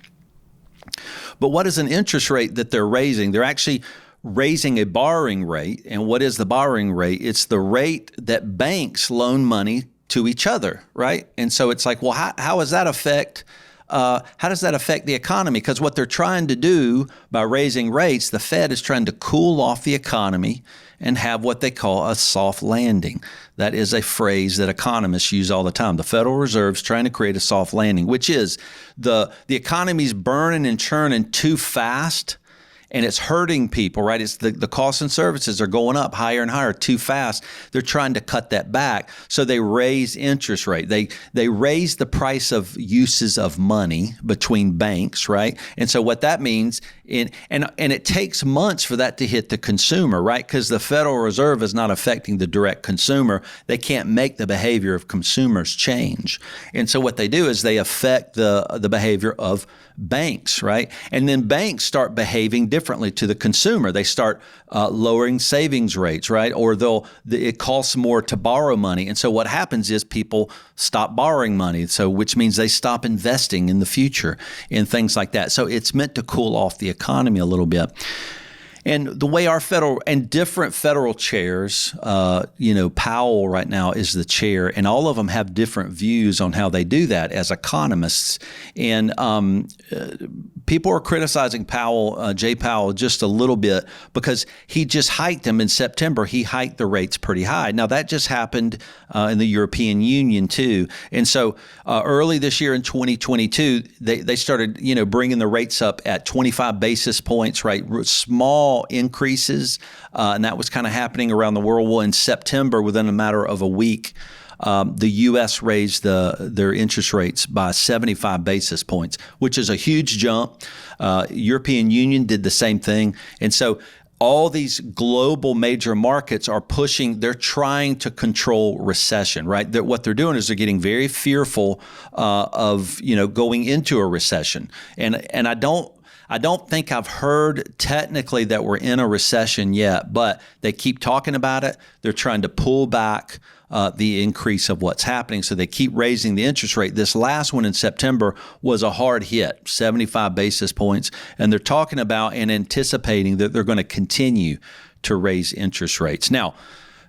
But what is an interest rate that they're raising? They're actually raising a borrowing rate. And what is the borrowing rate? It's the rate that banks loan money to each other, right? And so it's like, well, how does that affect the economy? Because what they're trying to do by raising rates, the Fed is trying to cool off the economy and have what they call a soft landing. That is a phrase that economists use all the time. The Federal Reserve's trying to create a soft landing, which is the economy's burning and churning too fast, and it's hurting people, right? It's the costs and services are going up higher and higher too fast. They're trying to cut that back. So they raise interest rate. They raise the price of uses of money between banks, right? And so what that means, and it takes months for that to hit the consumer, right? Because the Federal Reserve is not affecting the direct consumer. They can't make the behavior of consumers change. And so what they do is they affect the behavior of banks, right? And then banks start behaving differently to the consumer. They start lowering savings rates, right? Or it costs more to borrow money. And so what happens is people stop borrowing money. So which means they stop investing in the future and things like that. So it's meant to cool off the economy a little bit. And the way our different federal chairs, Powell right now is the chair, and all of them have different views on how they do that as economists. And people are criticizing Jay Powell, just a little bit because he just hiked them in September. He hiked the rates pretty high. Now that just happened in the European Union too. And so early this year in 2022, they started, bringing the rates up at 25 basis points, right? Small increases, and that was kind of happening around the world. Well, in September, within a matter of a week, the U.S. raised their interest rates by 75 basis points, which is a huge jump. European Union did the same thing. And so all these global major markets are they're trying to control recession, right? What they're doing is they're getting very fearful of, going into a recession. And I don't think I've heard technically that we're in a recession yet, but they keep talking about it. They're trying to pull back the increase of what's happening. So they keep raising the interest rate. This last one in September was a hard hit, 75 basis points. And they're talking about and anticipating that they're going to continue to raise interest rates. Now,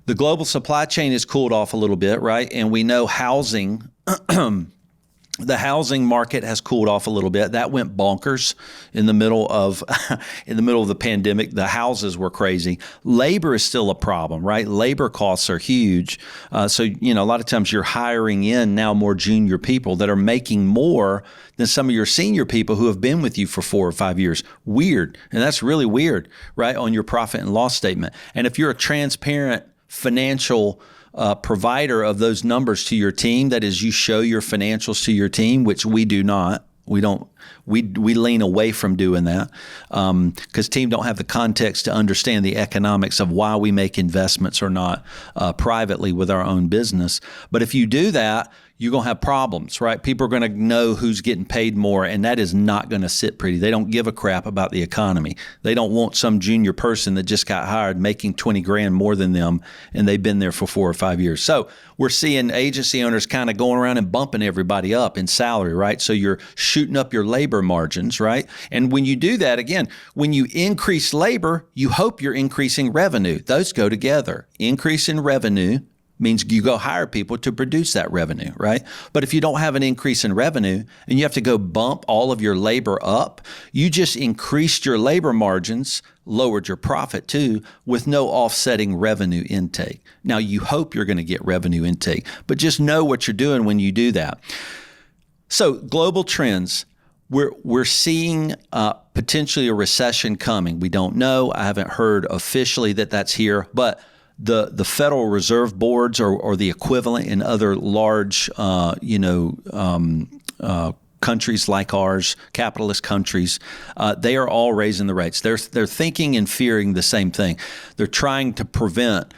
the global supply chain has cooled off a little bit, right? And we know housing the housing market has cooled off a little bit. That went bonkers in the middle of the pandemic. The houses were crazy. Labor is still a problem, right? Labor costs are huge. So a lot of times you're hiring in now more junior people that are making more than some of your senior people who have been with you for 4 or 5 years. Weird. And that's really weird, right? On your profit and loss statement. And if you're a transparent financial provider of those numbers to your team, that is, you show your financials to your team, which we do not. We don't. We lean away from doing that because team don't have the context to understand the economics of why we make investments or not privately with our own business. But if you do that, you're going to have problems, right? People are going to know who's getting paid more, and that is not going to sit pretty. They don't give a crap about the economy. They don't want some junior person that just got hired making 20 grand more than them, and they've been there for 4 or 5 years. So we're seeing agency owners kind of going around and bumping everybody up in salary, right? So you're shooting up your labor margins, right? And when you do that, again, when you increase labor, you hope you're increasing revenue. Those go together. Increase in revenue means you go hire people to produce that revenue, right? But if you don't have an increase in revenue and you have to go bump all of your labor up, you just increased your labor margins, lowered your profit too, with no offsetting revenue intake. Now, you hope you're going to get revenue intake, but just know what you're doing when you do that. So global trends, we're seeing potentially a recession coming. We don't know. I haven't heard officially that that's here, but the Federal Reserve boards or the equivalent in other large, countries like ours, capitalist countries, they are all raising the rates. They're thinking and fearing the same thing. They're trying to prevent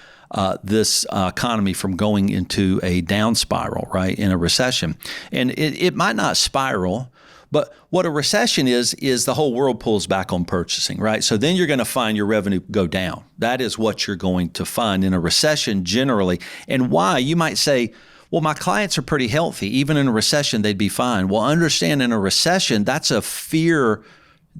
this economy from going into a down spiral, right, in a recession. And it might not spiral, but what a recession is the whole world pulls back on purchasing, right? So then you're going to find your revenue go down. That is what you're going to find in a recession generally. And why? You might say, well, my clients are pretty healthy. Even in a recession, they'd be fine. Well, understand in a recession, that's a fear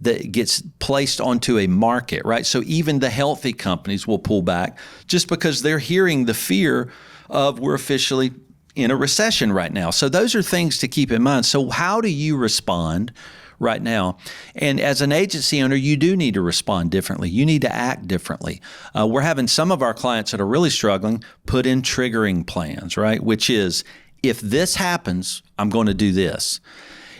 that gets placed onto a market, right? So even the healthy companies will pull back just because they're hearing the fear of we're officially in a recession right now. So those are things to keep in mind. So how do you respond right now? And as an agency owner, you do need to respond differently. You need to act differently. We're having some of our clients that are really struggling put in triggering plans, right? Which is, if this happens, I'm going to do this.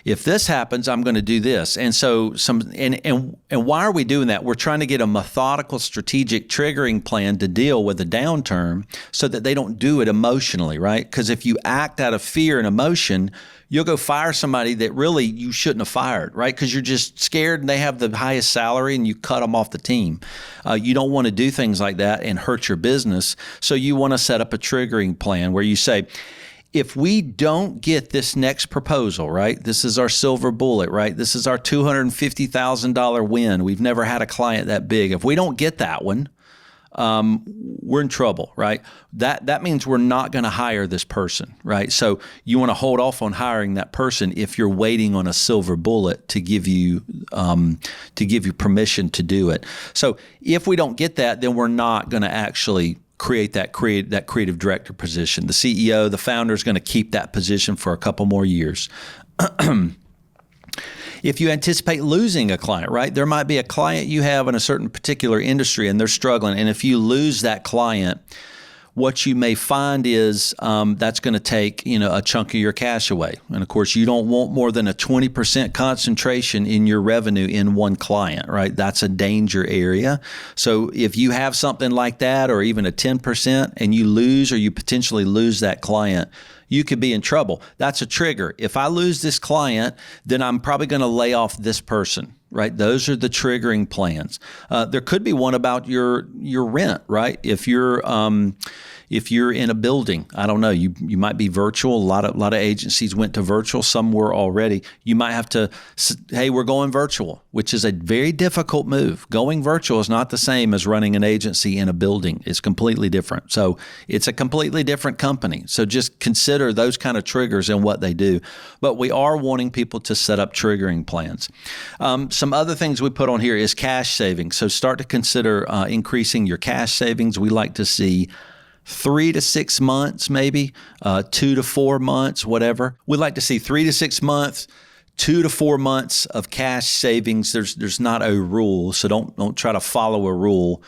If this happens, I'm going to do this. And so and why are we doing that? We're trying to get a methodical, strategic triggering plan to deal with a downturn so that they don't do it emotionally, right? Because if you act out of fear and emotion, you'll go fire somebody that really you shouldn't have fired, right? Because you're just scared and they have the highest salary and you cut them off the team. You don't want to do things like that and hurt your business. So you want to set up a triggering plan where you say, if we don't get this next proposal, right? This is our silver bullet, right? This is our $250,000 win. We've never had a client that big. If we don't get that one, we're in trouble, right? That means we're not going to hire this person, right? So you want to hold off on hiring that person if you're waiting on a silver bullet to give you permission to do it. So if we don't get that, then we're not going to actually create that creative director position. The CEO, the founder is going to keep that position for a couple more years. If you anticipate losing a client, right? There might be a client you have in a certain particular industry and they're struggling. And if you lose that client, what you may find is that's going to take a chunk of your cash away. And of course, you don't want more than a 20% concentration in your revenue in one client, right? That's a danger area. So if you have something like that, or even a 10%, and you lose or you potentially lose that client, you could be in trouble. That's a trigger. If I lose this client, then I'm probably going to lay off this person, right? Those are the triggering plans. There could be one about your rent, right? If you're in a building, I don't know, you might be virtual. A lot of agencies went to virtual. Some were already. You might have to, hey, we're going virtual, which is a very difficult move. Going virtual is not the same as running an agency in a building. It's completely different. So it's a completely different company. So just consider those kind of triggers and what they do. But we are wanting people to set up triggering plans. Some other things we put on here is cash savings. So start to consider increasing your cash savings. We like to see 3 to 6 months, maybe 2 to 4 months, whatever. We'd like to see 3 to 6 months, 2 to 4 months of cash savings. There's not a rule, so don't try to follow a rule.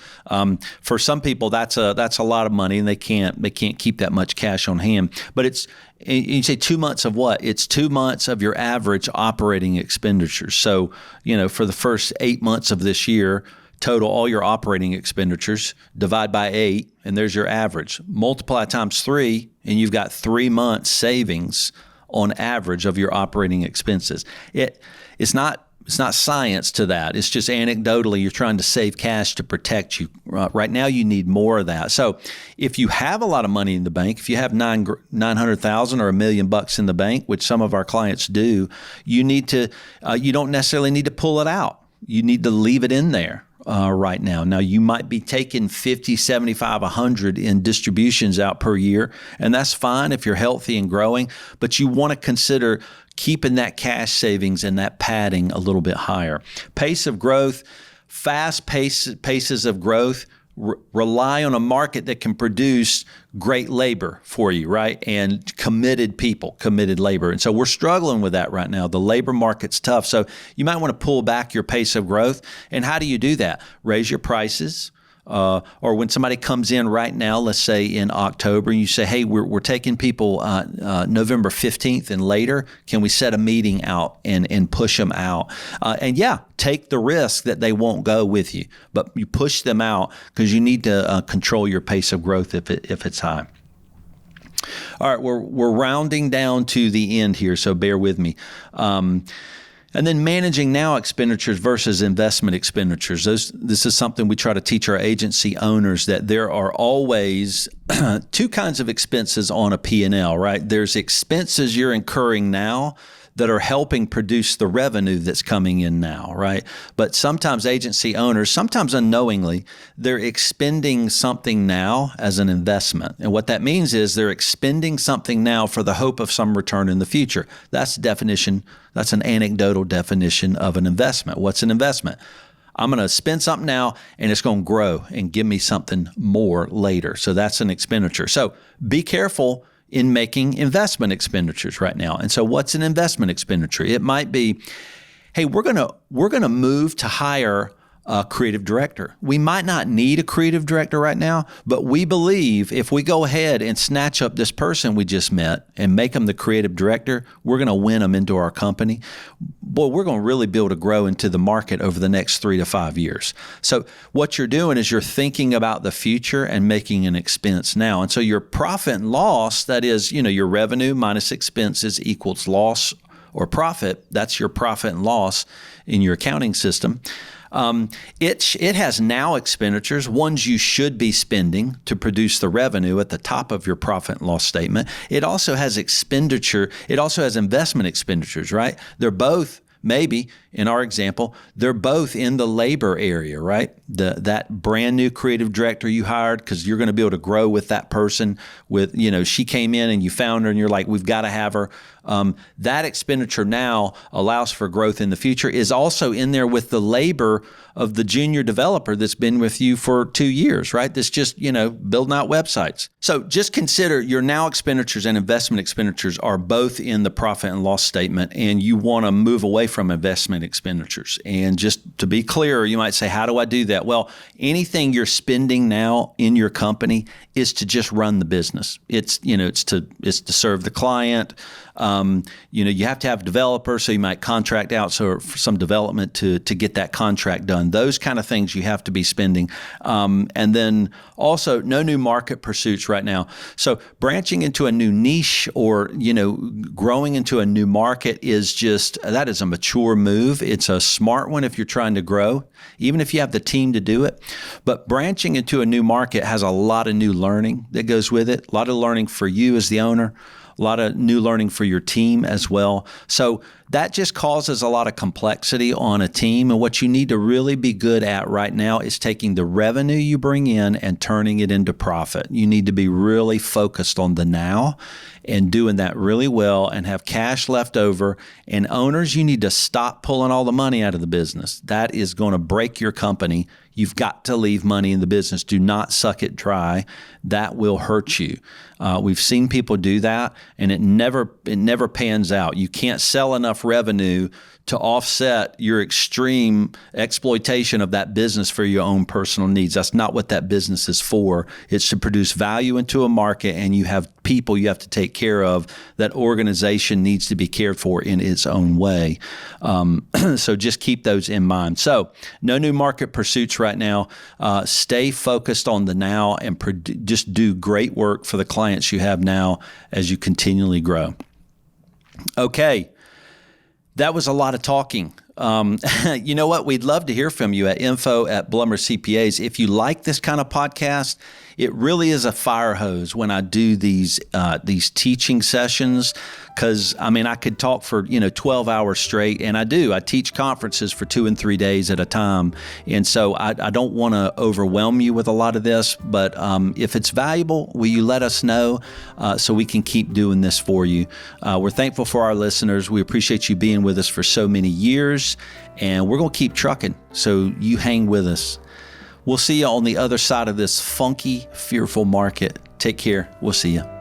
For some people, that's a lot of money, and they can't keep that much cash on hand. But you say 2 months of what? It's 2 months of your average operating expenditures. So for the first 8 months of this year, total all your operating expenditures, divide by 8, and there's your average. Multiply times 3, and you've got 3 months savings on average of your operating expenses. It's not science to that. It's just anecdotally, you're trying to save cash to protect you. Right now, you need more of that. So if you have a lot of money in the bank, if you have $900,000 or $1 million in the bank, which some of our clients do, you don't necessarily need to pull it out. You need to leave it in there. Right now. Now, you might be taking 50, 75, 100 in distributions out per year, and that's fine if you're healthy and growing, but you want to consider keeping that cash savings and that padding a little bit higher. Pace of growth, fast paces of growth, rely on a market that can produce great labor for you, right? And committed people, committed labor. And so we're struggling with that right now. The labor market's tough. So you might want to pull back your pace of growth. And how do you do that? Raise your prices. Or when somebody comes in right now, let's say in October, and you say, hey, we're taking people November 15th and later, can we set a meeting out and push them out? Take the risk that they won't go with you, but you push them out because you need to control your pace of growth if it's high. All right, we're rounding down to the end here, so bear with me. And then managing now expenditures versus investment expenditures. This is something we try to teach our agency owners, that there are always two kinds of expenses on a P&L, right? There's expenses you're incurring now that are helping produce the revenue that's coming in now, right? But sometimes agency owners, sometimes unknowingly, they're expending something now as an investment. And what that means is they're expending something now for the hope of some return in the future. That's an anecdotal definition of an investment. What's an investment? I'm going to spend something now and it's going to grow and give me something more later. So that's an expenditure. So be careful. in making investment expenditures right now. And so what's an investment expenditure? It might be, hey, we're going to move to hire a creative director. We might not need a creative director right now, but we believe if we go ahead and snatch up this person we just met and make them the creative director, we're going to win them into our company. Boy, we're going to really be able to grow into the market over the next 3 to 5 years. So what you're doing is you're thinking about the future and making an expense now. And so your profit and loss, that is, your revenue minus expenses equals loss or profit. That's your profit and loss in your accounting system. It has now expenditures, ones you should be spending to produce the revenue at the top of your profit and loss statement. It also has expenditure. It also has investment expenditures, right? They're both, maybe in our example, they're both in the labor area, right? That brand new creative director you hired, because you're going to be able to grow with that person. She came in and you found her and you're like, we've got to have her. That expenditure now allows for growth in the future, is also in there with the labor of the junior developer that's been with you for 2 years, right? That's just, building out websites. So just consider your now expenditures and investment expenditures are both in the profit and loss statement, and you want to move away from investment expenditures. And just to be clear, you might say, how do I do that? Well, anything you're spending now in your company is to just run the business. It's to serve the client. You have to have developers, so you might contract out for some development to get that contract done. Those kind of things you have to be spending. And then also no new market pursuits right now. So branching into a new niche or, growing into a new market that is a mature move. It's a smart one if you're trying to grow, even if you have the team to do it. But branching into a new market has a lot of new learning that goes with it, a lot of learning for you as the owner, a lot of new learning for your team as well. So that just causes a lot of complexity on a team. And what you need to really be good at right now is taking the revenue you bring in and turning it into profit. You need to be really focused on the now and doing that really well and have cash left over. And owners, you need to stop pulling all the money out of the business. That is going to break your company. You've got to leave money in the business. Do not suck it dry. That will hurt you. We've seen people do that, and it never pans out. You can't sell enough revenue to offset your extreme exploitation of that business for your own personal needs. That's not what that business is for. It's to produce value into a market, and you have people you have to take care of. That organization needs to be cared for in its own way. So just keep those in mind. So no new market pursuits right now. Stay focused on the now and just do great work for the clients you have now as you continually grow. Okay. That was a lot of talking. You know what? We'd love to hear from you at info@Blumer CPAs. If you like this kind of podcast, it really is a fire hose when I do these teaching sessions, because I could talk for 12 hours straight, and I do. I teach conferences for 2 and 3 days at a time, and so I don't want to overwhelm you with a lot of this. But if it's valuable, will you let us know so we can keep doing this for you? We're thankful for our listeners. We appreciate you being with us for so many years, and we're going to keep trucking. So you hang with us. We'll see you on the other side of this funky, fearful market. Take care. We'll see you.